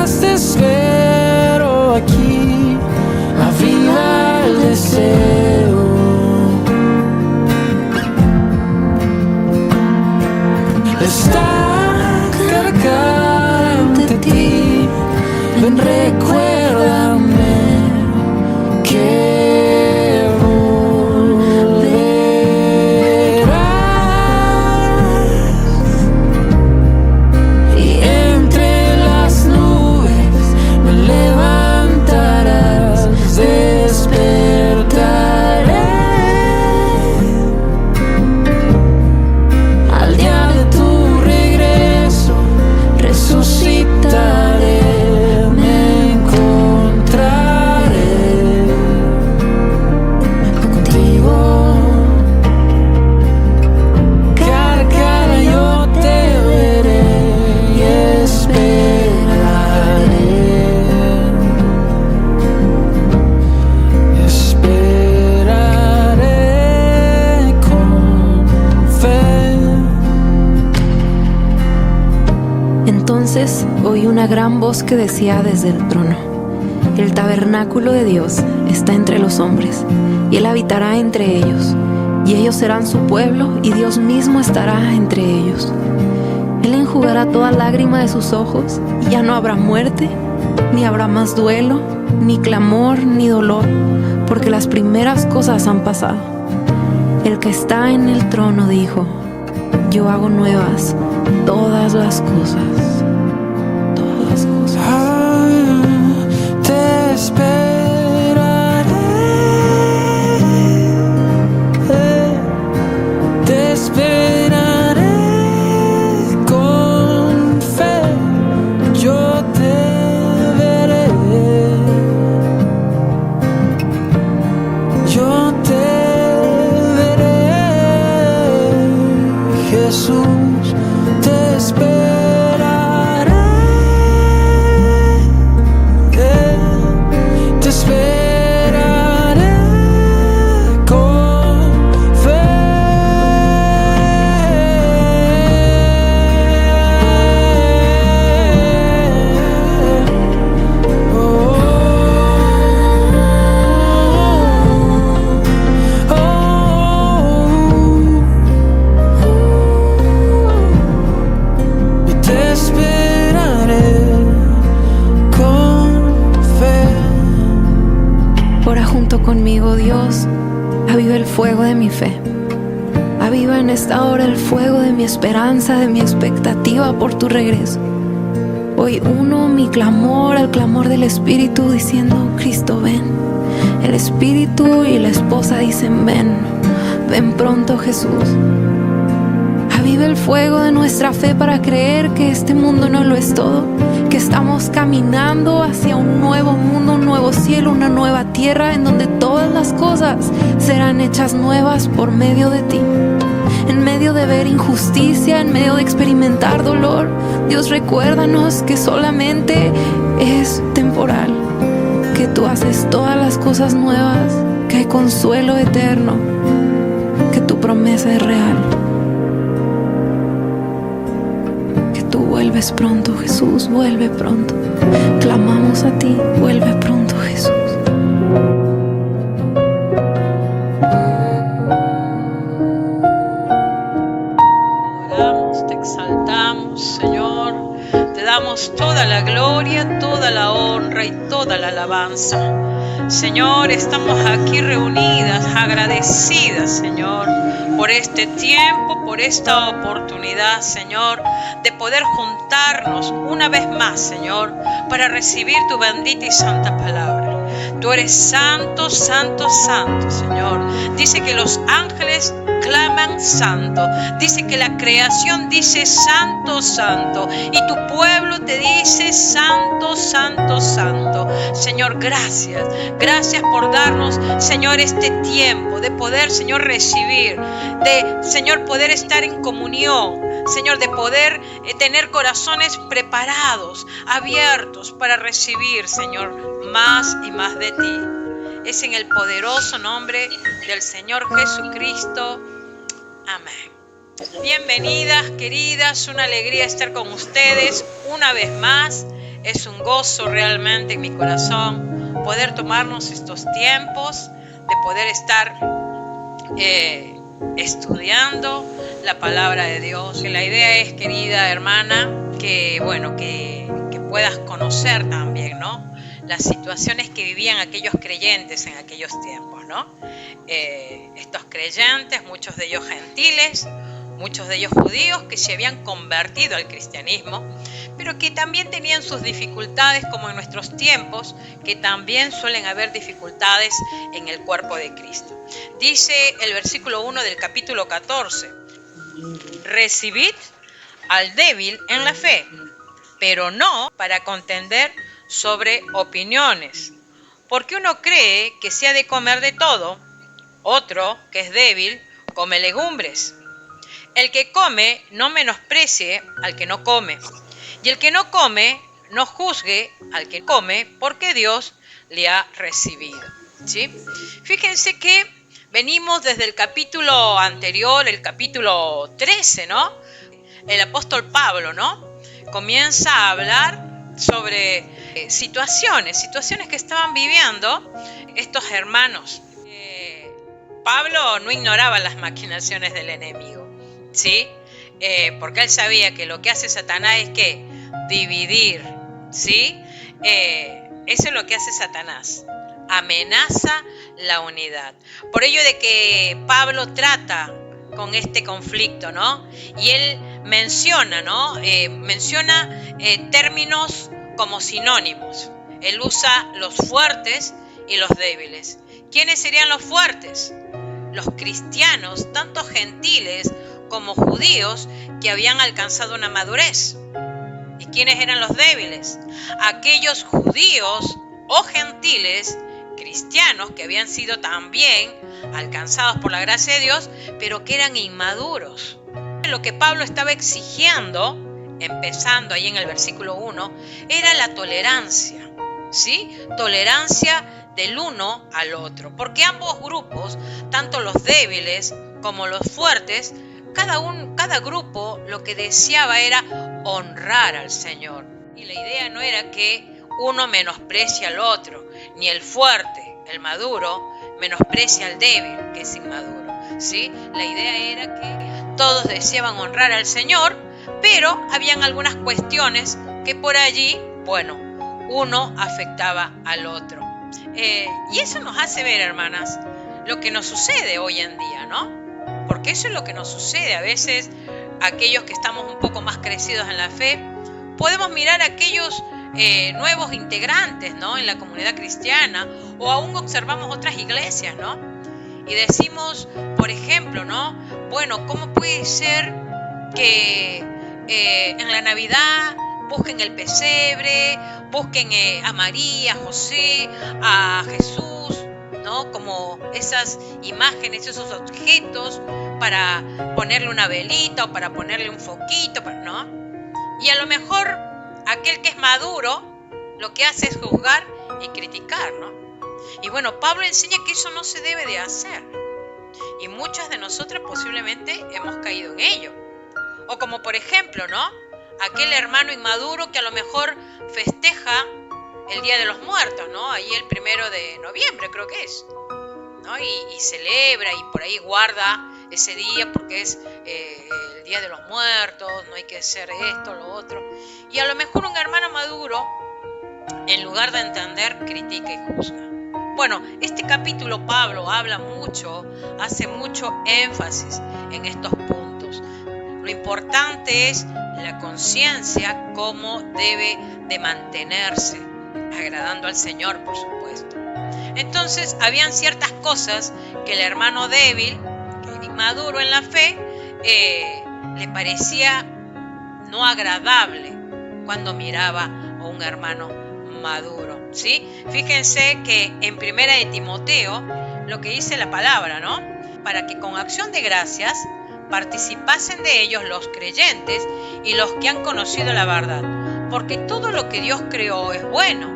más te espero aquí, aviva el deseo. Estar cara ante ti, ven, recuérdame que volverás, y entre las nubes me levantarás, despertaré al día de tu regreso, resucitaré, me encontraré contigo. Cara a cara yo te veré y esperaré. Esperaré con fe. Entonces oí una gran voz que decía desde el trono: el tabernáculo de Dios está entre los hombres, y Él habitará entre ellos, y ellos serán su pueblo, y Dios mismo estará entre ellos. Él enjugará toda lágrima de sus ojos, y ya no habrá muerte, ni habrá más duelo, ni clamor, ni dolor, porque las primeras cosas han pasado. El que está en el trono dijo: yo hago nuevas todas las cosas. Todas las cosas. Te esperaré con fe, yo te veré, yo te veré, Jesús, te esperaré, te esperaré con fe. Oh, oh, oh. Y te esperaré con fe. Ora junto conmigo, Dios, aviva el fuego de mi fe. Aviva en esta hora el fuego de mi esperanza, de mi expectativa por tu regreso. Hoy uno mi clamor al clamor del Espíritu diciendo: Cristo, ven. El Espíritu y la esposa dicen: ven, ven pronto, Jesús. Aviva el fuego de nuestra fe para creer que este mundo no lo es todo, que estamos caminando hacia un nuevo mundo, un nuevo cielo, una nueva tierra en donde todas las cosas serán hechas nuevas por medio de ti. En medio de ver injusticia, en medio de experimentar dolor, Dios, recuérdanos que solamente es temporal, que tú haces todas las cosas nuevas, que hay consuelo eterno, que tu promesa es real. Tú vuelves pronto, Jesús, vuelve pronto. Clamamos a ti, vuelve pronto, Jesús. Adoramos, te exaltamos, Señor. Te damos toda la gloria, toda la honra y toda la alabanza. Señor, estamos aquí reunidas, agradecidas, Señor, por este tiempo, por esta oportunidad, Señor, de poder juntarnos una vez más, Señor, para recibir tu bendita y santa palabra. Tú eres santo, santo, santo, Señor. Dice que los ángeles claman santo. Dice que la creación dice santo, santo. Y tu pueblo te dice santo, santo, santo. Señor, gracias. Gracias por darnos, Señor, este tiempo de poder, Señor, recibir. De, Señor, poder estar en comunión. Señor, de poder tener corazones preparados, abiertos para recibir, Señor, más y más de ti. Es en el poderoso nombre del Señor Jesucristo. Amén. Bienvenidas, queridas, una alegría estar con ustedes una vez más Es un gozo realmente en mi corazón poder tomarnos estos tiempos de poder estar estudiando la palabra de Dios. La idea es, querida hermana, que puedas conocer también, ¿no?, las situaciones que vivían aquellos creyentes en aquellos tiempos, ¿no? Estos creyentes, muchos de ellos gentiles, muchos de ellos judíos que se habían convertido al cristianismo, pero que también tenían sus dificultades, como en nuestros tiempos, que también suelen haber dificultades en el cuerpo de Cristo. Dice el versículo 1 del capítulo 14, recibid al débil en la fe, pero no para contender sobre opiniones, porque uno cree que se ha de comer de todo, otro, que es débil, come legumbres. El que come no menosprecie al que no come, y el que no come no juzgue al que come, porque Dios le ha recibido. ¿Sí? Fíjense que venimos desde el capítulo anterior, el capítulo 13, ¿no? El apóstol Pablo, ¿no?, comienza a hablar sobre situaciones que estaban viviendo estos hermanos. Pablo no ignoraba las maquinaciones del enemigo, ¿sí? Porque él sabía que lo que hace Satanás es que dividir, ¿sí? Eso es lo que hace Satanás, amenaza la unidad. Por ello de que Pablo trata con este conflicto, ¿no? Y él menciona, ¿no? Términos como sinónimos. Él usa los fuertes y los débiles. ¿Quiénes serían los fuertes? Los cristianos, tanto gentiles como judíos, que habían alcanzado una madurez. ¿Y quiénes eran los débiles? Aquellos judíos o gentiles cristianos que habían sido también alcanzados por la gracia de Dios, pero que eran inmaduros. Lo que Pablo estaba exigiendo, empezando ahí en el versículo 1, era la tolerancia, ¿sí? Tolerancia del uno al otro, porque ambos grupos, tanto los débiles como los fuertes, cada grupo lo que deseaba era honrar al Señor. Y la idea no era que uno menosprecie al otro, ni el fuerte, el maduro, menosprecia al débil, que es inmaduro, ¿sí? La idea era que todos deseaban honrar al Señor, pero habían algunas cuestiones que por allí, uno afectaba al otro. Y eso nos hace ver, hermanas, lo que nos sucede hoy en día, ¿no? Porque eso es lo que nos sucede. A veces, aquellos que estamos un poco más crecidos en la fe, podemos mirar a aquellos nuevos integrantes, ¿no?, en la comunidad cristiana, o aún observamos otras iglesias, ¿no? Y decimos, por ejemplo, ¿no?, ¿cómo puede ser que en la Navidad busquen el pesebre, busquen a María, a José, a Jesús, ¿no?, como esas imágenes, esos objetos para ponerle una velita o para ponerle un foquito, ¿no? Y a lo mejor aquel que es maduro lo que hace es juzgar y criticar, ¿no? Y Pablo enseña que eso no se debe de hacer. Y muchas de nosotras posiblemente hemos caído en ello. O como por ejemplo, ¿no?, aquel hermano inmaduro que a lo mejor festeja el Día de los Muertos, ¿no? Ahí el 1 de noviembre creo que es, ¿no? Y celebra y por ahí guarda ese día porque es el Día de los Muertos, no hay que hacer esto, lo otro. Y a lo mejor un hermano maduro, en lugar de entender, critica y juzga. Este capítulo Pablo hace mucho énfasis en estos puntos. Lo importante es la conciencia, cómo debe de mantenerse, agradando al Señor, por supuesto. Entonces, habían ciertas cosas que el hermano débil, que era inmaduro en la fe, le parecía no agradable cuando miraba a un hermano maduro, ¿sí? Fíjense que en 1 de Timoteo, lo que dice la palabra, ¿no?, para que con acción de gracias participasen de ellos los creyentes y los que han conocido la verdad, porque todo lo que Dios creó es bueno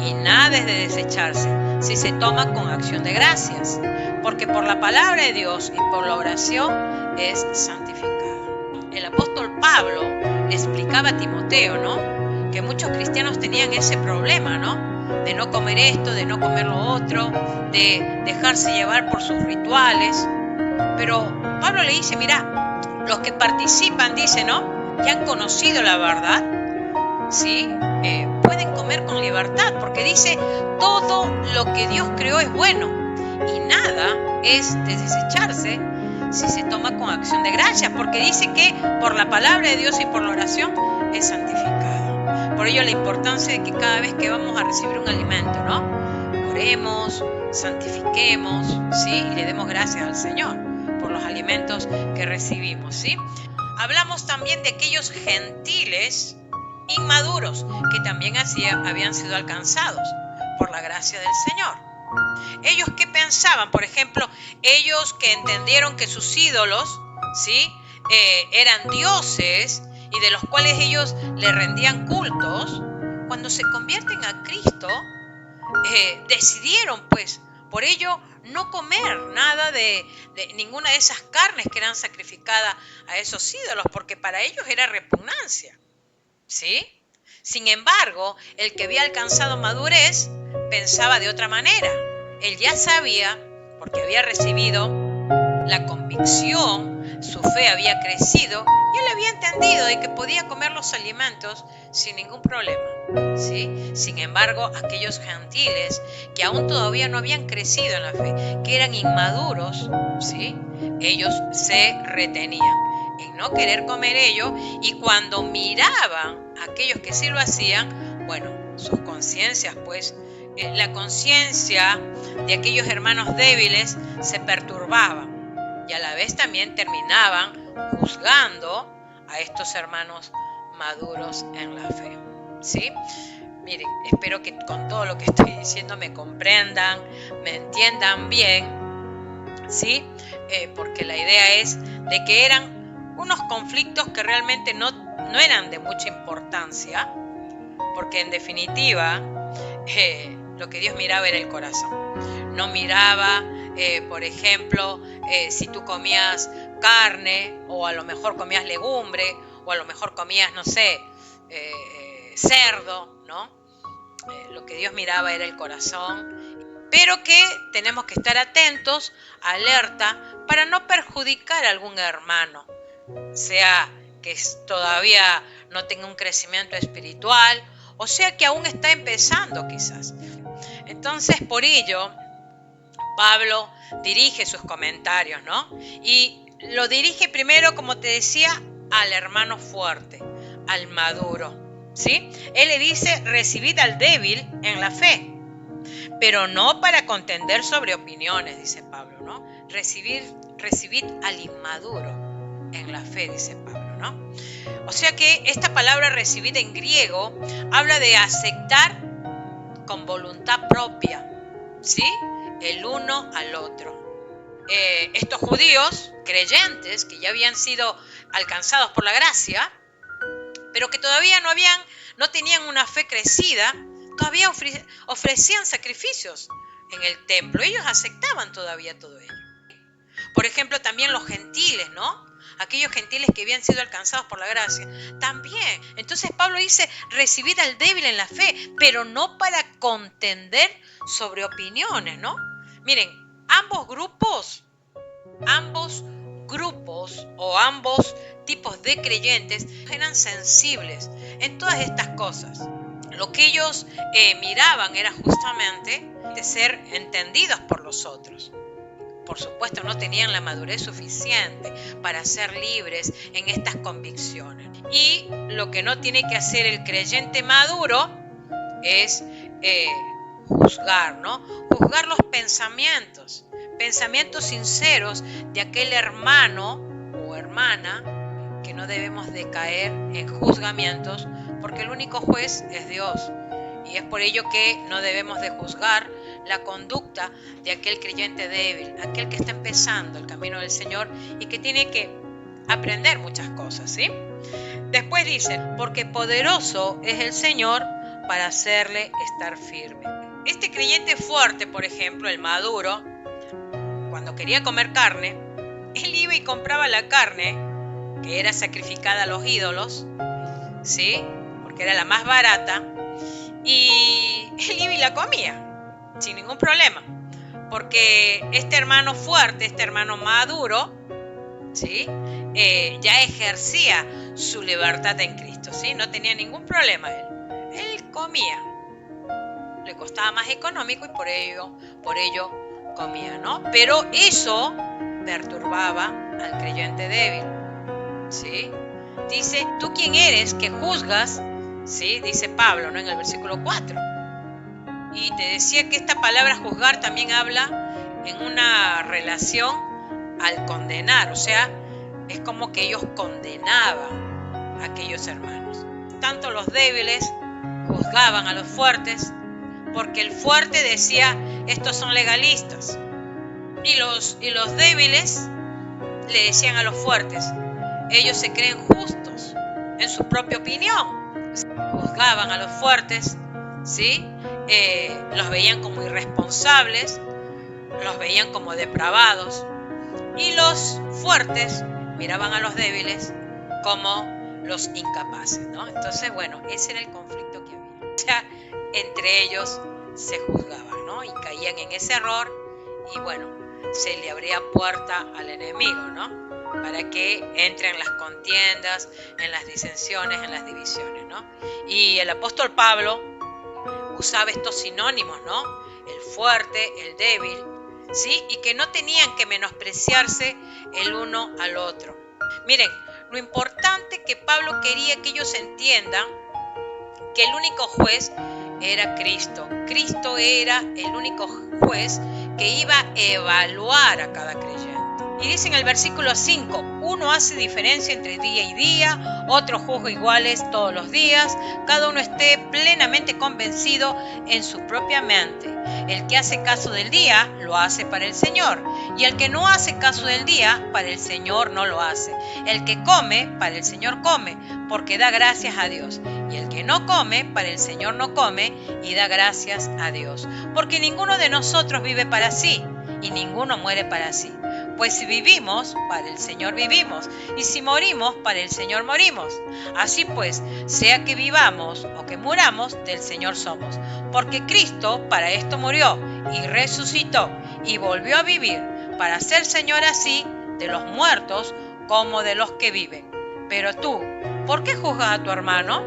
y nada es de desecharse si se toma con acción de gracias, porque por la palabra de Dios y por la oración es santificado. El apóstol Pablo le explicaba a Timoteo, ¿no?, que muchos cristianos tenían ese problema, ¿no? De no comer esto, de no comer lo otro, de dejarse llevar por sus rituales. Pero Pablo le dice, mira, los que participan, dice, ¿no? Que han conocido la verdad, ¿sí? Pueden comer con libertad, porque dice, todo lo que Dios creó es bueno y nada es de desecharse si se toma con acción de gracias, porque dice que por la palabra de Dios y por la oración es santificado. Por ello la importancia de que cada vez que vamos a recibir un alimento, ¿no? Oremos, santifiquemos, ¿sí? Y le demos gracias al Señor por los alimentos que recibimos, ¿sí? Hablamos también de aquellos gentiles inmaduros que también habían sido alcanzados por la gracia del Señor. Ellos que pensaban, por ejemplo, ellos que entendieron que sus ídolos, ¿sí? Eran dioses y de los cuales ellos le rendían cultos, cuando se convierten a Cristo, decidieron pues por ello no comer nada de ninguna de esas carnes que eran sacrificadas a esos ídolos, porque para ellos era repugnancia, ¿sí? Sin embargo, el que había alcanzado madurez pensaba de otra manera. Él ya sabía, porque había recibido la convicción, su fe había crecido y él había entendido de que podía comer los alimentos sin ningún problema, ¿sí? Sin embargo, aquellos gentiles que aún todavía no habían crecido en la fe, que eran inmaduros, ¿sí? Ellos se retenían en no querer comer ello, y cuando miraban a aquellos que sí lo hacían, bueno, sus conciencias pues, la conciencia de aquellos hermanos débiles se perturbaba y a la vez también terminaban juzgando a estos hermanos maduros en la fe, ¿sí? Miren, espero que con todo lo que estoy diciendo me comprendan, me entiendan bien, ¿sí? Porque la idea es de que eran unos conflictos que realmente no eran de mucha importancia, porque en definitiva lo que Dios miraba era el corazón. No miraba, por ejemplo, si tú comías carne, o a lo mejor comías legumbre, o a lo mejor comías, no sé, cerdo, ¿no? Lo que Dios miraba era el corazón, pero que tenemos que estar atentos, alerta, para no perjudicar a algún hermano, sea que todavía no tenga un crecimiento espiritual, o sea que aún está empezando quizás. Entonces, por ello, Pablo dirige sus comentarios, ¿no? Y lo dirige primero, como te decía, al hermano fuerte, al maduro, ¿sí? Él le dice, recibid al débil en la fe, pero no para contender sobre opiniones, dice Pablo, ¿no? Recibid al inmaduro en la fe, dice Pablo, ¿no? O sea que esta palabra recibid en griego habla de aceptar con voluntad propia, ¿sí? El uno al otro. Estos judíos creyentes que ya habían sido alcanzados por la gracia, pero que todavía no tenían una fe crecida, todavía ofrecían sacrificios en el templo. Ellos aceptaban todavía todo ello. Por ejemplo, también los gentiles, ¿no? Aquellos gentiles que habían sido alcanzados por la gracia, también. Entonces Pablo dice, recibid al débil en la fe, pero no para contender sobre opiniones, ¿no? Miren, ambos grupos o ambos tipos de creyentes eran sensibles en todas estas cosas. Lo que ellos miraban era justamente de ser entendidos por los otros. Por supuesto, no tenían la madurez suficiente para ser libres en estas convicciones. Y lo que no tiene que hacer el creyente maduro es juzgar, ¿no? Juzgar los pensamientos sinceros de aquel hermano o hermana, que no debemos de caer en juzgamientos, porque el único juez es Dios. Y es por ello que no debemos de juzgar la conducta de aquel creyente débil, aquel que está empezando el camino del Señor y que tiene que aprender muchas cosas, ¿sí? Después dice, porque poderoso es el Señor para hacerle estar firme. Este creyente fuerte, por ejemplo, el maduro, cuando quería comer carne, él iba y compraba la carne que era sacrificada a los ídolos, ¿sí? porque era la más barata, y él iba y la comía, sin ningún problema. Porque este hermano fuerte, este hermano maduro, ¿sí? Ya ejercía su libertad en Cristo, ¿sí? No tenía ningún problema él. Él comía. Le costaba más económico y por ello comía, ¿no? Pero eso perturbaba al creyente débil, ¿sí? Dice, ¿tú quién eres que juzgas? ¿Sí? Dice Pablo, ¿no? En el versículo 4. Y te decía que esta palabra juzgar también habla en una relación al condenar, o sea, es como que ellos condenaban a aquellos hermanos. Tanto los débiles juzgaban a los fuertes, porque el fuerte decía, estos son legalistas. Y los débiles le decían a los fuertes, ellos se creen justos en su propia opinión. Juzgaban a los fuertes, ¿sí? Los veían como irresponsables, los veían como depravados, y los fuertes miraban a los débiles como los incapaces, ¿no? Entonces, bueno, ese era el conflicto que había. O sea, entre ellos se juzgaban, ¿no? Y caían en ese error y, bueno, se le abría puerta al enemigo, ¿no? Para que entre en las contiendas, en las disensiones, en las divisiones, ¿no? Y el apóstol Pablo usaba estos sinónimos, ¿no? El fuerte, el débil, ¿sí? Y que no tenían que menospreciarse el uno al otro. Miren, lo importante que Pablo quería que ellos entiendan que el único juez era Cristo. Cristo era el único juez que iba a evaluar a cada creyente. Y dice en el versículo 5, uno hace diferencia entre día y día, otro juzga iguales todos los días, cada uno esté plenamente convencido en su propia mente. El que hace caso del día, lo hace para el Señor, y el que no hace caso del día, para el Señor no lo hace. El que come, para el Señor come, porque da gracias a Dios. Y el que no come, para el Señor no come, y da gracias a Dios. Porque ninguno de nosotros vive para sí, y ninguno muere para sí. Pues si vivimos, para el Señor vivimos, y si morimos, para el Señor morimos. Así pues, sea que vivamos o que muramos, del Señor somos. Porque Cristo para esto murió, y resucitó, y volvió a vivir, para ser Señor así de los muertos como de los que viven. Pero tú, ¿por qué juzgas a tu hermano?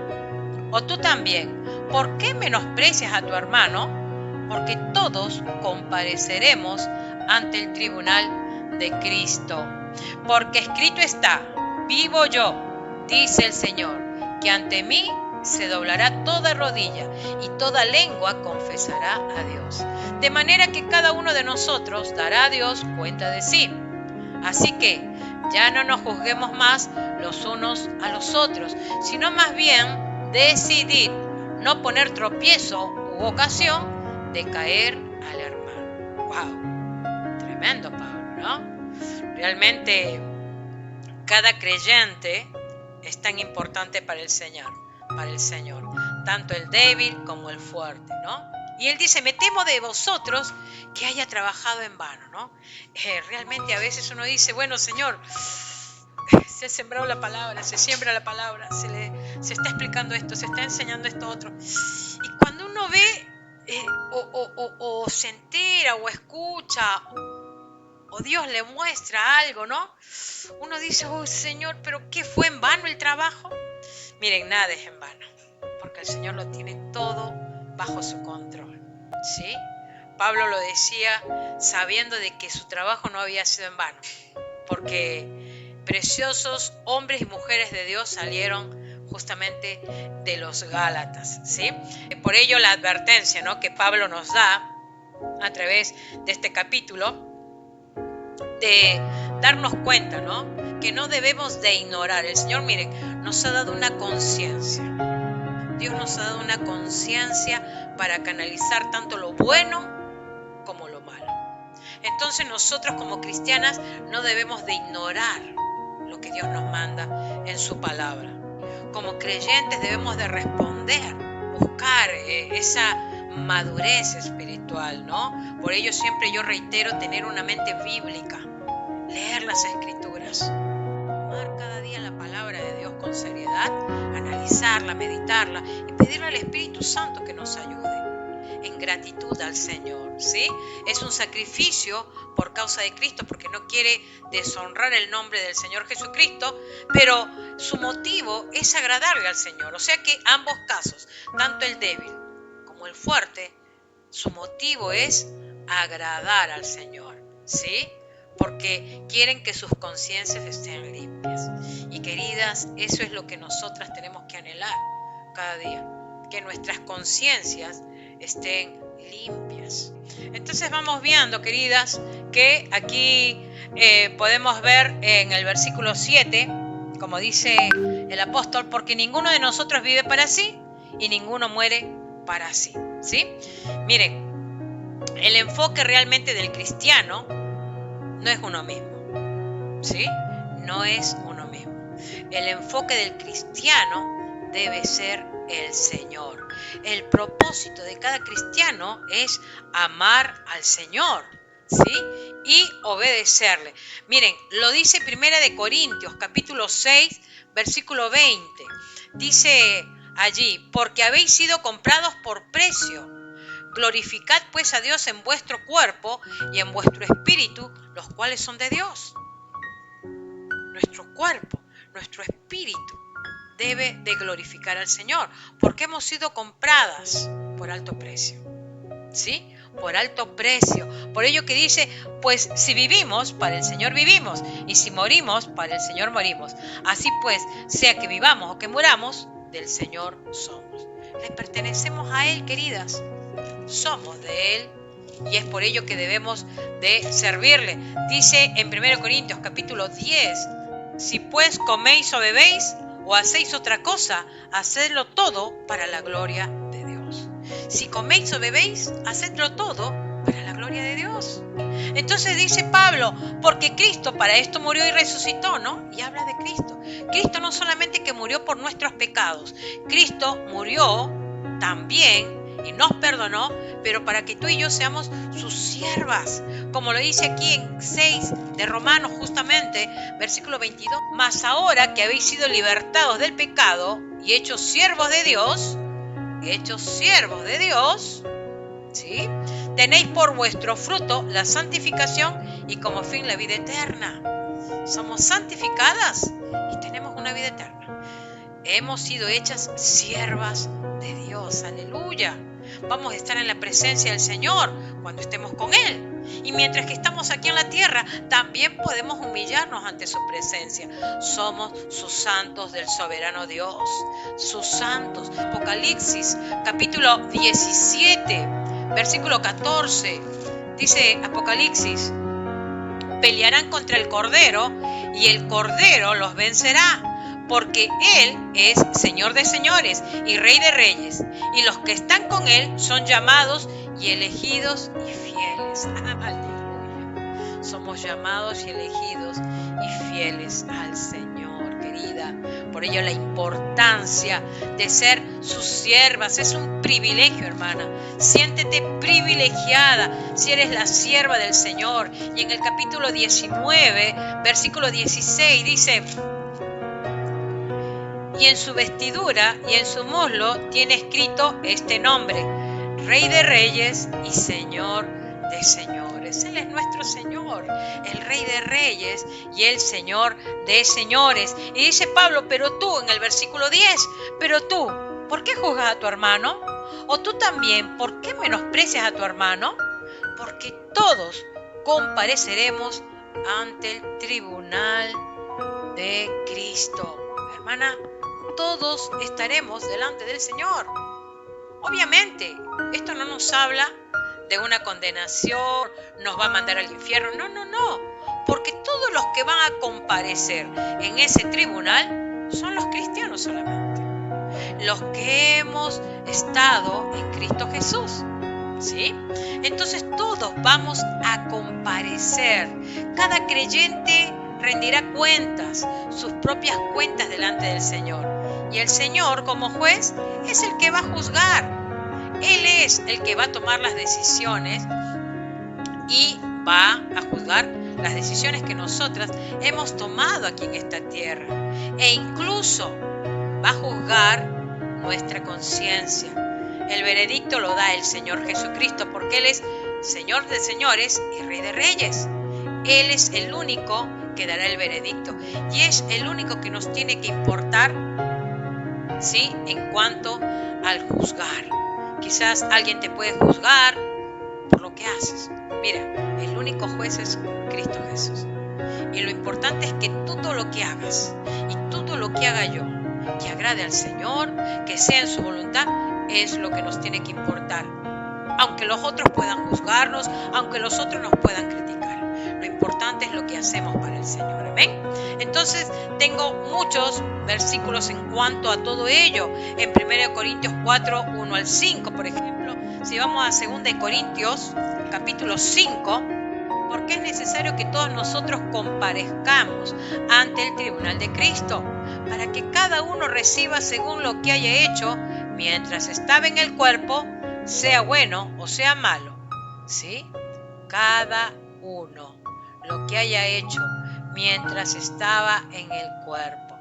O tú también, ¿por qué menosprecias a tu hermano? Porque todos compareceremos ante el tribunal de Cristo. Porque escrito está, vivo yo, dice el Señor, que ante mí se doblará toda rodilla y toda lengua confesará a Dios. De manera que cada uno de nosotros dará a Dios cuenta de sí. Así que ya no nos juzguemos más los unos a los otros, sino más bien decidid no poner tropiezo u ocasión de caer al hermano. ¡Wow! Tremendo, Pablo, ¿no? Realmente cada creyente es tan importante para el Señor, tanto el débil como el fuerte, ¿no? Y él dice, me temo de vosotros que haya trabajado en vano, ¿no? Realmente a veces uno dice, bueno, Señor, se ha sembrado la palabra, se siembra la palabra, se está explicando esto, se está enseñando esto otro. Y cuando uno ve o se entera o escucha o Dios le muestra algo, ¿no? Uno dice, oh Señor, ¿pero qué fue en vano el trabajo? Miren, nada es en vano, porque el Señor lo tiene todo bajo su control, ¿sí? Pablo lo decía sabiendo de que su trabajo no había sido en vano, porque preciosos hombres y mujeres de Dios salieron justamente de los Gálatas, ¿sí? Por ello la advertencia, ¿no?, que Pablo nos da a través de este capítulo, de darnos cuenta, ¿no?, que no debemos de ignorar. El Señor, miren, nos ha dado una conciencia. Dios nos ha dado una conciencia para canalizar tanto lo bueno como lo malo. Entonces nosotros como cristianas no debemos de ignorar lo que Dios nos manda en su palabra. Como creyentes debemos de responder, buscar esa madurez espiritual, ¿no? Por ello siempre yo reitero tener una mente bíblica, leer las Escrituras, tomar cada día la palabra de Dios con seriedad, analizarla, meditarla y pedirle al Espíritu Santo que nos ayude en gratitud al Señor, ¿sí? Es un sacrificio por causa de Cristo porque no quiere deshonrar el nombre del Señor Jesucristo, pero su motivo es agradarle al Señor. O sea que ambos casos, tanto el débil como el fuerte, su motivo es agradar al Señor, ¿sí? Porque quieren que sus conciencias estén limpias. Y queridas, eso es lo que nosotras tenemos que anhelar cada día, que nuestras conciencias estén limpias. Entonces vamos viendo, queridas, que aquí podemos ver en el versículo 7, como dice el apóstol, porque ninguno de nosotros vive para sí y ninguno muere para sí, ¿sí? Miren, el enfoque realmente del cristiano no es uno mismo, ¿sí? No es uno mismo. El enfoque del cristiano debe ser el Señor. El propósito de cada cristiano es amar al Señor, ¿sí? Y obedecerle. Miren, lo dice 1 Corintios, capítulo 6, versículo 20. Dice allí, porque habéis sido comprados por precio. Glorificad pues a Dios en vuestro cuerpo y en vuestro espíritu, los cuales son de Dios. Nuestro cuerpo, nuestro espíritu debe de glorificar al Señor, porque hemos sido compradas por alto precio, ¿sí? Por alto precio. Por ello que dice, pues si vivimos, para el Señor vivimos, y si morimos, para el Señor morimos. Así pues, sea que vivamos o que muramos, del Señor somos. Le pertenecemos a Él, queridas. Somos de Él y es por ello que debemos de servirle. Dice en 1 Corintios capítulo 10, si pues coméis o bebéis o hacéis otra cosa, hacedlo todo para la gloria de Dios. Si coméis o bebéis, hacedlo todo para la gloria de Dios. Entonces dice Pablo, porque Cristo para esto murió y resucitó, ¿no? Y habla de Cristo. Cristo no solamente que murió por nuestros pecados, Cristo murió también y nos perdonó, pero para que tú y yo seamos sus siervas, como lo dice aquí en 6 de Romanos justamente, versículo 22, mas ahora que habéis sido libertados del pecado y hechos siervos de Dios, ¿sí? Tenéis por vuestro fruto la santificación y como fin la vida eterna. Somos santificadas y tenemos una vida eterna. Hemos sido hechas siervas de Dios, aleluya. Vamos a estar en la presencia del Señor cuando estemos con Él. Y mientras que estamos aquí en la tierra, también podemos humillarnos ante su presencia. Somos sus santos del soberano Dios, sus santos. Apocalipsis, capítulo 17, versículo 14, dice Apocalipsis, pelearán contra el Cordero y el Cordero los vencerá. Porque Él es Señor de señores y Rey de reyes, y los que están con Él son llamados y elegidos y fieles. Aleluya. Somos llamados y elegidos y fieles al Señor, querida. Por ello la importancia de ser sus siervas es un privilegio, hermana. Siéntete privilegiada si eres la sierva del Señor. Y en el capítulo 19, versículo 16 dice, y en su vestidura y en su muslo tiene escrito este nombre, Rey de Reyes y Señor de Señores. Él es nuestro Señor, el Rey de Reyes y el Señor de Señores. Y dice Pablo, pero tú, en el versículo 10, pero tú, ¿por qué juzgas a tu hermano? O tú también, ¿por qué menosprecias a tu hermano? Porque todos compareceremos ante el tribunal de Cristo. Hermana, todos estaremos delante del Señor. Obviamente, esto no nos habla de una condenación, nos va a mandar al infierno. No. Porque todos los que van a comparecer en ese tribunal son los cristianos solamente. Los que hemos estado en Cristo Jesús. ¿Sí? Entonces todos vamos a comparecer. Cada creyente rendirá cuentas, sus propias cuentas delante del Señor. Y el Señor, como juez, es el que va a juzgar. Él es el que va a tomar las decisiones y va a juzgar las decisiones que nosotras hemos tomado aquí en esta tierra. E incluso va a juzgar nuestra conciencia. El veredicto lo da el Señor Jesucristo, porque Él es Señor de señores y Rey de reyes. Él es el único que dará el veredicto y es el único que nos tiene que importar, ¿sí?, en cuanto al juzgar. Quizás alguien te puede juzgar por lo que haces. Mira, el único juez es Cristo Jesús. Y lo importante es que todo lo que hagas y todo lo que haga yo, que agrade al Señor, que sea en su voluntad, es lo que nos tiene que importar. Aunque los otros puedan juzgarnos, aunque los otros nos puedan criticar. Lo importante es lo que hacemos para el Señor. ¿Amén? Entonces, tengo muchos versículos en cuanto a todo ello. En 1 Corintios 4, 1 al 5, por ejemplo. Si vamos a 2 Corintios, capítulo 5, porque es necesario que todos nosotros comparezcamos ante el tribunal de Cristo, para que cada uno reciba según lo que haya hecho mientras estaba en el cuerpo, sea bueno o sea malo. ¿Sí? Cada uno lo que haya hecho mientras estaba en el cuerpo.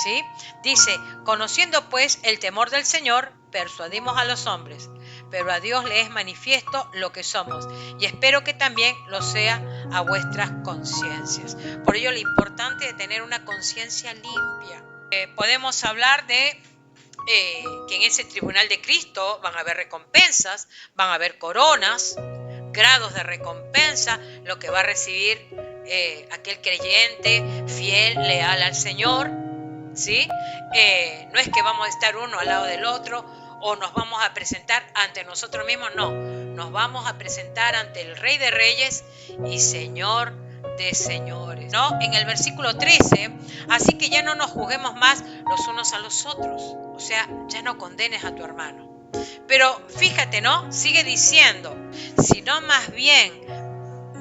¿Sí? Dice, conociendo pues el temor del Señor, persuadimos a los hombres, pero a Dios le es manifiesto lo que somos, y espero que también lo sea a vuestras conciencias. Por ello, lo importante de tener una conciencia limpia. Podemos hablar de que en ese tribunal de Cristo van a haber recompensas, van a haber coronas, grados de recompensa, lo que va a recibir aquel creyente fiel, leal al Señor, ¿sí? No es que vamos a estar uno al lado del otro o nos vamos a presentar ante nosotros mismos, no, nos vamos a presentar ante el Rey de Reyes y Señor de señores, ¿no? En el versículo 13, así que ya no nos juzguemos más los unos a los otros, o sea, ya no condenes a tu hermano. Pero fíjate, ¿no? Sigue diciendo, sino más bien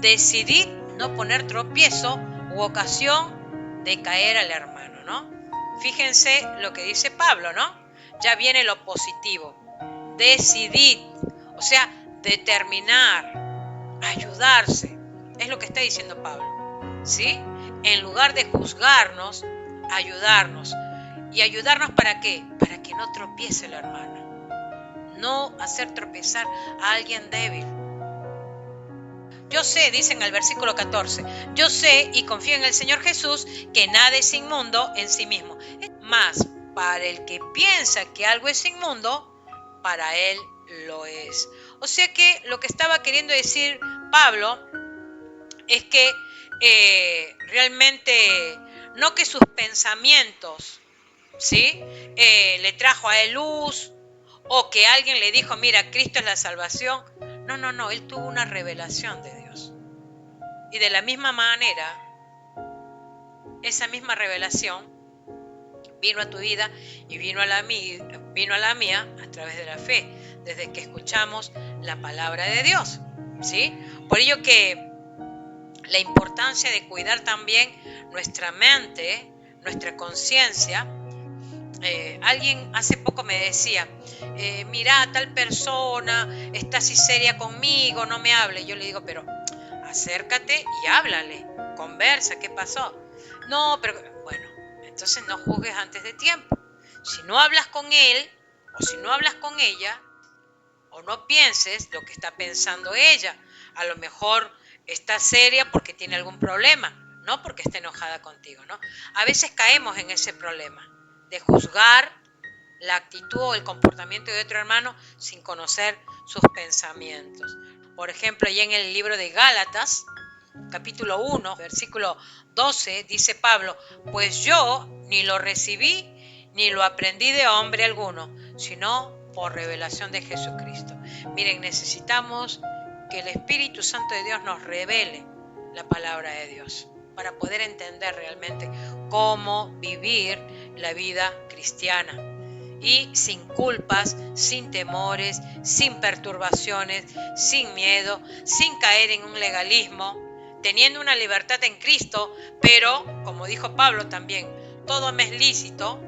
decidid no poner tropiezo u ocasión de caer al hermano, ¿no? Fíjense lo que dice Pablo, ¿no? Ya viene lo positivo. Decidid, o sea, determinar, ayudarse. Es lo que está diciendo Pablo, ¿sí? En lugar de juzgarnos, ayudarnos. ¿Y ayudarnos para qué? Para que no tropiece el hermano. No hacer tropezar a alguien débil. Yo sé, dice en el versículo 14, yo sé y confío en el Señor Jesús que nada es inmundo en sí mismo. Mas para el que piensa que algo es inmundo, para él lo es. O sea que lo que estaba queriendo decir Pablo es que realmente no que sus pensamientos, ¿sí?, le trajo a él luz o que alguien le dijo, mira, Cristo es la salvación. No, él tuvo una revelación de Dios. Y de la misma manera, esa misma revelación vino a tu vida y vino a la mía a través de la fe, desde que escuchamos la palabra de Dios, ¿sí? Por ello que la importancia de cuidar también nuestra mente, nuestra conciencia. Alguien hace poco me decía, mira, tal persona está así seria conmigo, no me hable. Yo le digo, pero acércate y háblale, conversa, ¿qué pasó? No, pero bueno, entonces no juzgues antes de tiempo. Si no hablas con él o si no hablas con ella, o no pienses lo que está pensando ella. A lo mejor está seria porque tiene algún problema, no porque esté enojada contigo, ¿no? A veces caemos en ese problema de juzgar la actitud o el comportamiento de otro hermano sin conocer sus pensamientos. Por ejemplo, ya en el libro de Gálatas, capítulo 1, versículo 12, dice Pablo, pues yo ni lo recibí ni lo aprendí de hombre alguno, sino por revelación de Jesucristo. Miren, necesitamos que el Espíritu Santo de Dios nos revele la palabra de Dios para poder entender realmente cómo vivir la vida cristiana y sin culpas, sin temores, sin perturbaciones, sin miedo, sin caer en un legalismo, teniendo una libertad en Cristo, pero, como dijo Pablo también, todo me es lícito,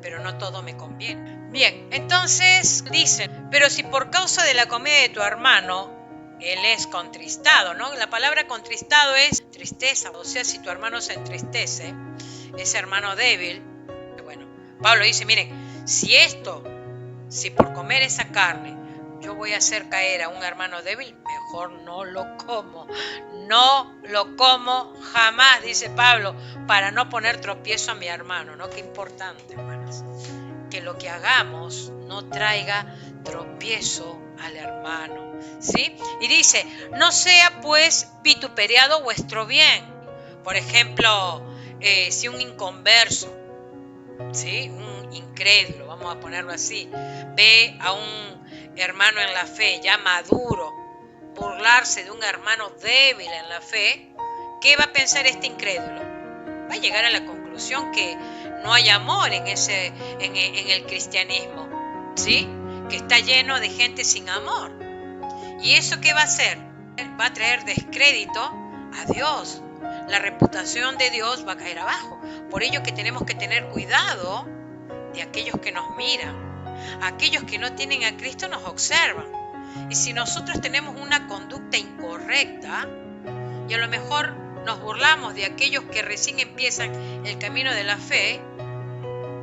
pero no todo me conviene. Bien, entonces dicen, pero si por causa de la comida de tu hermano Él es contristado, ¿no? La palabra contristado es tristeza, o sea, si tu hermano se entristece, ese hermano débil, bueno, Pablo dice, miren, si por comer esa carne yo voy a hacer caer a un hermano débil, mejor no lo como. No lo como jamás, dice Pablo, para no poner tropiezo a mi hermano, ¿no? Qué importante, hermanas. Que lo que hagamos no traiga tropiezo al hermano, ¿sí? Y dice, no sea pues vituperiado vuestro bien. Por ejemplo, si un inconverso, ¿sí? Un incrédulo, vamos a ponerlo así, ve a un hermano en la fe ya maduro burlarse de un hermano débil en la fe, ¿qué va a pensar este incrédulo? Va a llegar a la conclusión que no hay amor en el cristianismo, ¿sí? Que está lleno de gente sin amor. ¿Y eso qué va a hacer? Va a traer descrédito a Dios. La reputación de Dios va a caer abajo. Por ello que tenemos que tener cuidado de aquellos que nos miran. Aquellos que no tienen a Cristo nos observan. Y si nosotros tenemos una conducta incorrecta, y a lo mejor nos burlamos de aquellos que recién empiezan el camino de la fe,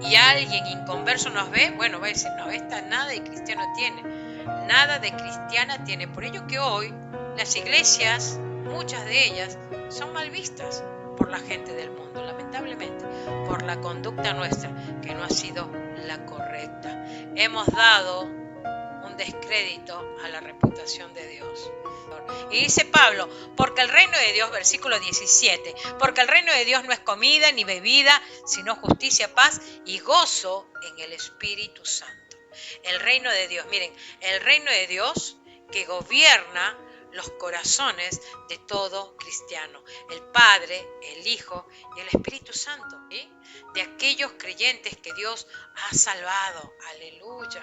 y alguien inconverso nos ve, bueno, va a decir, no, esta nada de cristiano tiene, nada de cristiana tiene. Por ello que hoy las iglesias, muchas de ellas, son mal vistas por la gente del mundo, lamentablemente, por la conducta nuestra, que no ha sido la correcta. Hemos dado un descrédito a la reputación de Dios. Y dice Pablo, porque el reino de Dios, versículo 17, porque el reino de Dios no es comida ni bebida, sino justicia, paz y gozo en el Espíritu Santo. El reino de Dios, miren, el reino de Dios que gobierna los corazones de todo cristiano, el Padre, el Hijo y el Espíritu Santo, ¿sí? De aquellos creyentes que Dios ha salvado, aleluya.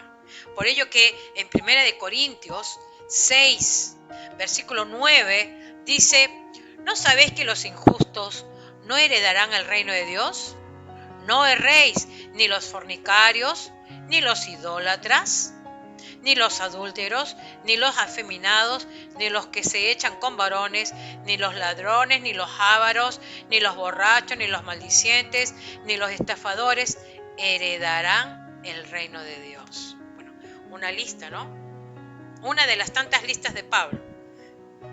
Por ello que en 1 Corintios 6, versículo 9, dice, ¿no sabéis que los injustos no heredarán el reino de Dios? No erréis, ni los fornicarios, ni los idólatras, ni los adúlteros, ni los afeminados, ni los que se echan con varones, ni los ladrones, ni los ávaros, ni los borrachos, ni los maldicientes, ni los estafadores heredarán el reino de Dios. Bueno, una lista, ¿no? Una de las tantas listas de Pablo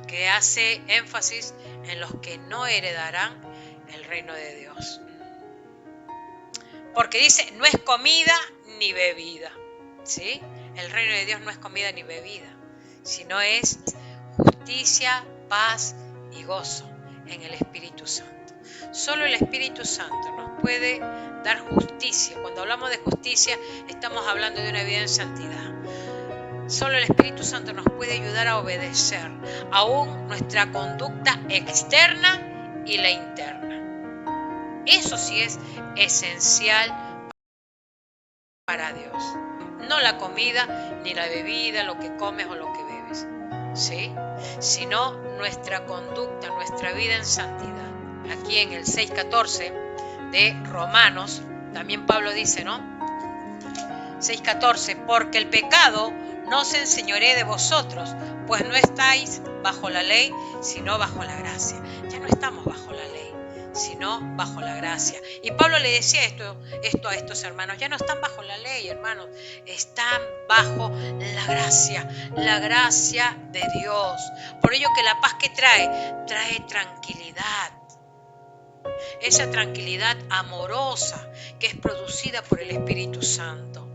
que hace énfasis en los que no heredarán el reino de Dios. Porque dice, no es comida ni bebida, ¿sí? El reino de Dios no es comida ni bebida, sino es justicia, paz y gozo en el Espíritu Santo. Solo el Espíritu Santo nos puede dar justicia. Cuando hablamos de justicia, estamos hablando de una vida en santidad. Solo el Espíritu Santo nos puede ayudar a obedecer aún nuestra conducta externa y la interna. Eso sí es esencial para Dios. No la comida, ni la bebida, lo que comes o lo que bebes, ¿sí? Sino nuestra conducta, nuestra vida en santidad. Aquí en el 6:14 de Romanos, también Pablo dice, ¿no? 6:14, porque el pecado no se enseñoree de vosotros, pues no estáis bajo la ley, sino bajo la gracia. Ya no estamos bajo la ley, sino bajo la gracia. Y Pablo le decía esto a estos hermanos, ya no están bajo la ley, hermanos, están bajo la gracia de Dios. Por ello que la paz que trae tranquilidad. Esa tranquilidad amorosa que es producida por el Espíritu Santo,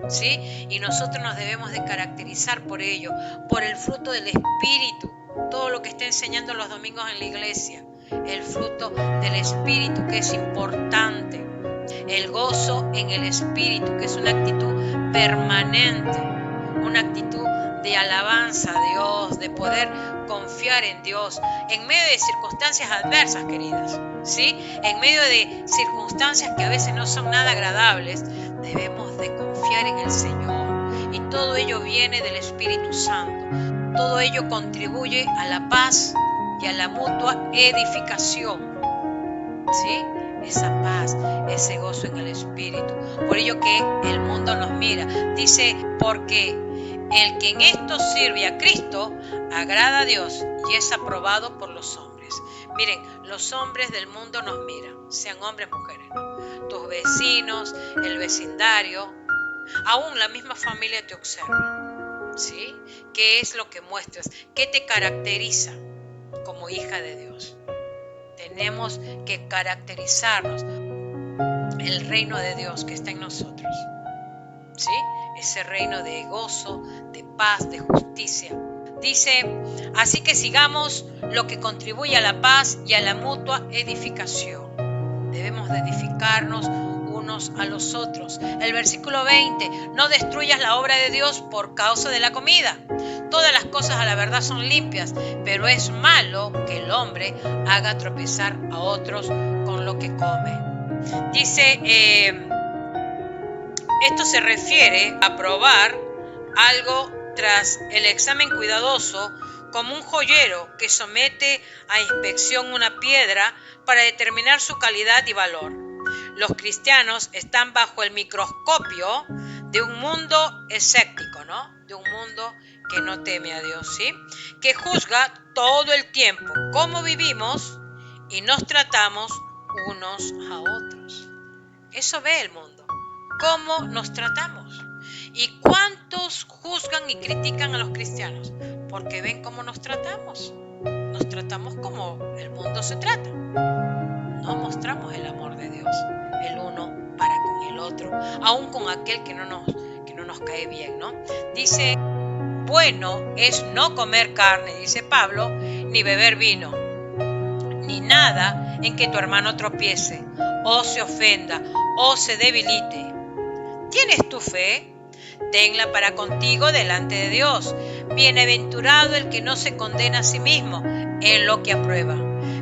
¿sí? Y nosotros nos debemos de caracterizar por ello, por el fruto del Espíritu, todo lo que está enseñando los domingos en la iglesia, el fruto del Espíritu que es importante, el gozo en el Espíritu que es una actitud permanente, una actitud de alabanza a Dios, de poder confiar en Dios en medio de circunstancias adversas, queridas, ¿sí? En medio de circunstancias que a veces no son nada agradables, debemos de confiar en el Señor, y todo ello viene del Espíritu Santo. Todo ello contribuye a la paz y a la mutua edificación, ¿sí? esa paz, ese gozo en el Espíritu. Por ello que el mundo nos mira. Dice, porque el que en esto sirve a Cristo agrada a Dios y es aprobado por los hombres. Miren, los hombres del mundo nos miran, sean hombres, mujeres, ¿no? Tus vecinos, el vecindario, aún la misma familia te observa, ¿sí? ¿Qué es lo que muestras? ¿Qué te caracteriza como hija de Dios? Tenemos que caracterizarnos el reino de Dios que está en nosotros, ¿sí? Ese reino de gozo, de paz, de justicia. Dice, así que sigamos lo que contribuye a la paz y a la mutua edificación. Debemos de edificarnos unos a los otros. El versículo 20, no destruyas la obra de Dios por causa de la comida. Todas las cosas a la verdad son limpias, pero es malo que el hombre haga tropezar a otros con lo que come. Dice, esto se refiere a probar algo tras el examen cuidadoso, como un joyero que somete a inspección una piedra para determinar su calidad y valor. Los cristianos están bajo el microscopio de un mundo escéptico, ¿no? De un mundo que no teme a Dios, ¿sí? Que juzga todo el tiempo cómo vivimos y nos tratamos unos a otros. Eso ve el mundo, cómo nos tratamos. ¿Y cuántos juzgan y critican a los cristianos? Porque ven cómo nos tratamos. Nos tratamos como el mundo se trata. No mostramos el amor de Dios, el uno para con el otro, aun con aquel que no nos cae bien, ¿no? Dice, bueno es no comer carne, dice Pablo, ni beber vino, ni nada en que tu hermano tropiece, o se ofenda, o se debilite. ¿Tienes tu fe? Tenla para contigo delante de Dios. Bienaventurado el que no se condena a sí mismo en lo que aprueba.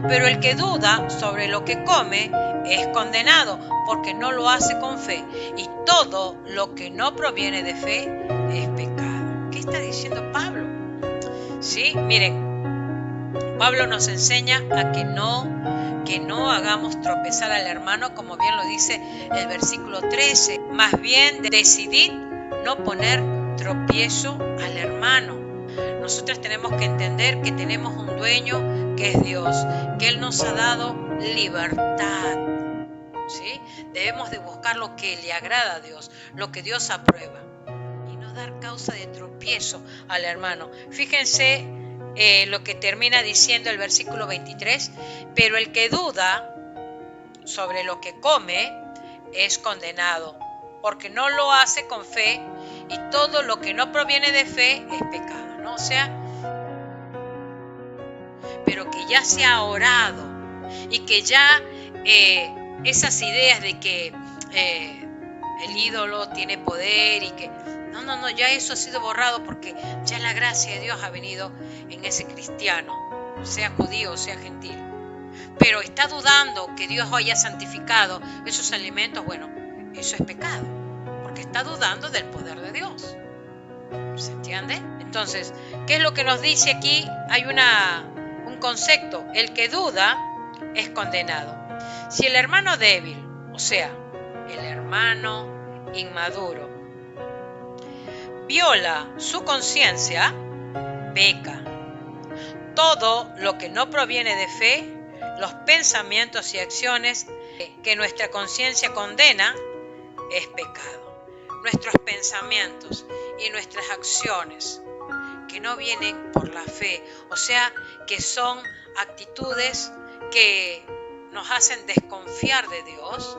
Pero el que duda sobre lo que come es condenado, porque no lo hace con fe. Y todo lo que no proviene de fe es pecado. ¿Qué está diciendo Pablo? Sí, miren, Pablo nos enseña a que no hagamos tropezar al hermano, como bien lo dice el versículo 13. Más bien decidid no poner tropiezo al hermano. Nosotros tenemos que entender que tenemos un dueño que es Dios, que Él nos ha dado libertad, ¿sí? Debemos de buscar lo que le agrada a Dios, lo que Dios aprueba, y no dar causa de tropiezo al hermano. Fíjense lo que termina diciendo el versículo 23, pero el que duda sobre lo que come es condenado, porque no lo hace con fe, y todo lo que no proviene de fe es pecado, ¿no? O sea, pero que ya se ha orado y que ya esas ideas de que el ídolo tiene poder y que no, ya eso ha sido borrado, porque ya la gracia de Dios ha venido en ese cristiano, sea judío o sea gentil. Pero está dudando que Dios haya santificado esos alimentos, bueno, eso es pecado, porque está dudando del poder de Dios. ¿Se entiende? Entonces, ¿qué es lo que nos dice aquí? Hay un concepto: el que duda es condenado. Si el hermano débil, o sea, el hermano inmaduro, viola su conciencia, peca. Todo lo que no proviene de fe, los pensamientos y acciones que nuestra conciencia condena, es pecado. Nuestros pensamientos y nuestras acciones que no vienen por la fe, o sea, que son actitudes que nos hacen desconfiar de Dios,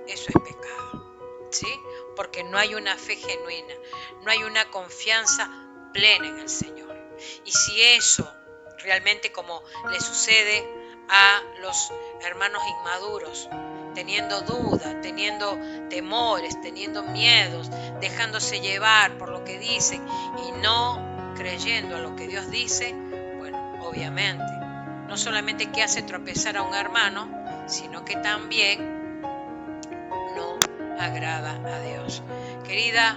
eso es pecado, ¿sí? Porque no hay una fe genuina, no hay una confianza plena en el Señor. Y si eso realmente, como le sucede a los hermanos inmaduros, teniendo duda, teniendo temores, teniendo miedos, dejándose llevar por lo que dicen y no creyendo a lo que Dios dice, bueno, obviamente, no solamente que hace tropezar a un hermano, sino que también no agrada a Dios. Querida,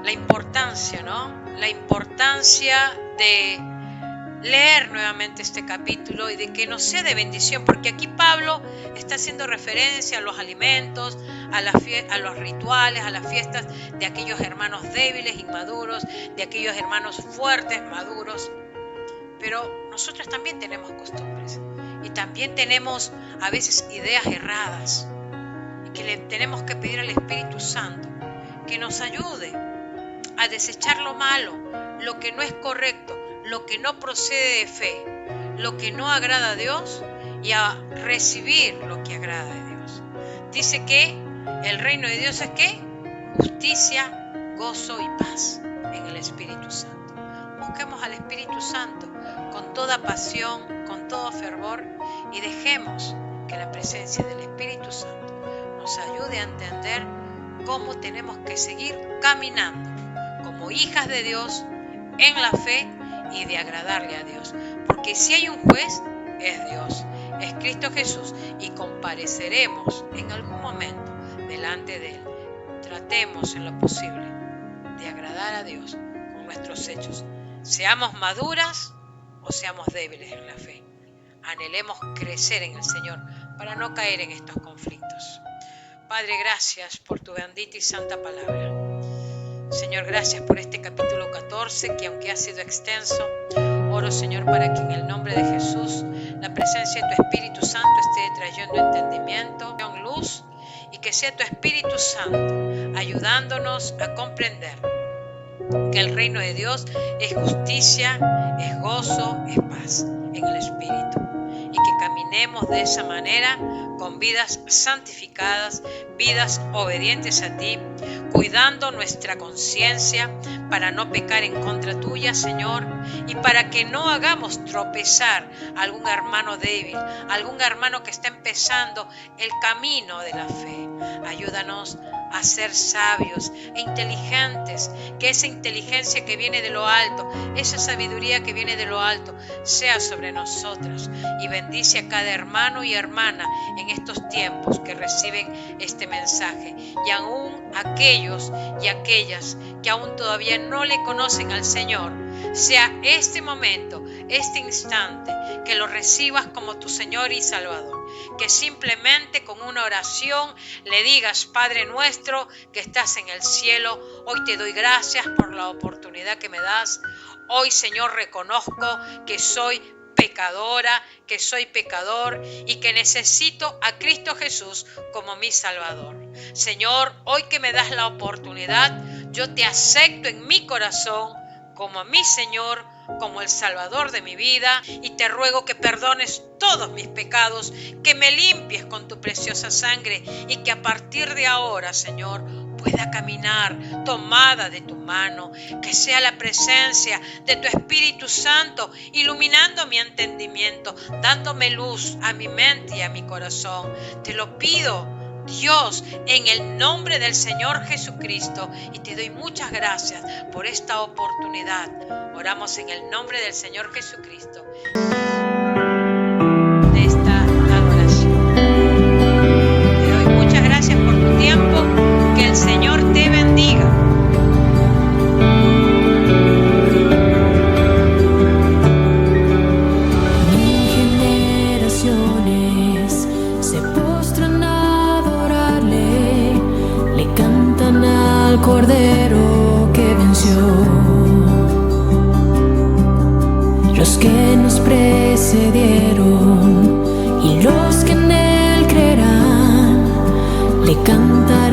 la importancia, ¿no? La importancia de leer nuevamente este capítulo y de que nos sea de bendición, porque aquí Pablo está haciendo referencia a los alimentos, a los rituales, a las fiestas de aquellos hermanos débiles, inmaduros, de aquellos hermanos fuertes, maduros. Pero nosotros también tenemos costumbres y también tenemos a veces ideas erradas y que le tenemos que pedir al Espíritu Santo que nos ayude a desechar lo malo, lo que no es correcto, lo que no procede de fe, lo que no agrada a Dios, y a recibir lo que agrada a Dios. Dice que el reino de Dios es ¿qué? Justicia, gozo y paz en el Espíritu Santo. Busquemos al Espíritu Santo con toda pasión, con todo fervor, y dejemos que la presencia del Espíritu Santo nos ayude a entender cómo tenemos que seguir caminando como hijas de Dios en la fe y de agradarle a Dios. Porque si hay un juez, es Dios, es Cristo Jesús, y compareceremos en algún momento delante de Él. Tratemos en lo posible de agradar a Dios con nuestros hechos. Seamos maduras o seamos débiles en la fe. Anhelemos crecer en el Señor para no caer en estos conflictos. Padre, gracias por tu bendita y santa palabra. Señor, gracias por este capítulo 14, que aunque ha sido extenso, oro, Señor, para que en el nombre de Jesús la presencia de tu Espíritu Santo esté trayendo entendimiento, luz, y que sea tu Espíritu Santo ayudándonos a comprender que el reino de Dios es justicia, es gozo, es paz en el Espíritu, y que caminemos de esa manera con vidas santificadas, vidas obedientes a ti, cuidando nuestra conciencia para no pecar en contra tuya, Señor, y para que no hagamos tropezar a algún hermano débil, algún hermano que está empezando el camino de la fe. Ayúdanos a ser sabios e inteligentes, que esa inteligencia que viene de lo alto, esa sabiduría que viene de lo alto, sea sobre nosotros, y bendice a cada hermano y hermana en estos tiempos que reciben este mensaje, y aún aquellos y aquellas que aún todavía no le conocen al Señor. Sea este momento, este instante, que lo recibas como tu Señor y Salvador. Que simplemente con una oración le digas: Padre nuestro que estás en el cielo, hoy te doy gracias por la oportunidad que me das. Hoy, Señor, reconozco que soy pecadora, que soy pecador y que necesito a Cristo Jesús como mi Salvador. Señor, hoy que me das la oportunidad, yo te acepto en mi corazón como mi Señor, como el Salvador de mi vida, y te ruego que perdones todos mis pecados, que me limpies con tu preciosa sangre, y que a partir de ahora, Señor, pueda caminar tomada de tu mano, que sea la presencia de tu Espíritu Santo iluminando mi entendimiento, dándome luz a mi mente y a mi corazón. Te lo pido, Dios, en el nombre del Señor Jesucristo, y te doy muchas gracias por esta oportunidad. Oramos en el nombre del Señor Jesucristo de esta adoración. Te doy muchas gracias por tu tiempo. Que el Señor te bendiga. Generaciones se postran a adorarle, le cantan al Cordero que venció. Los que nos precedieron y los que en Él creerán, le cantan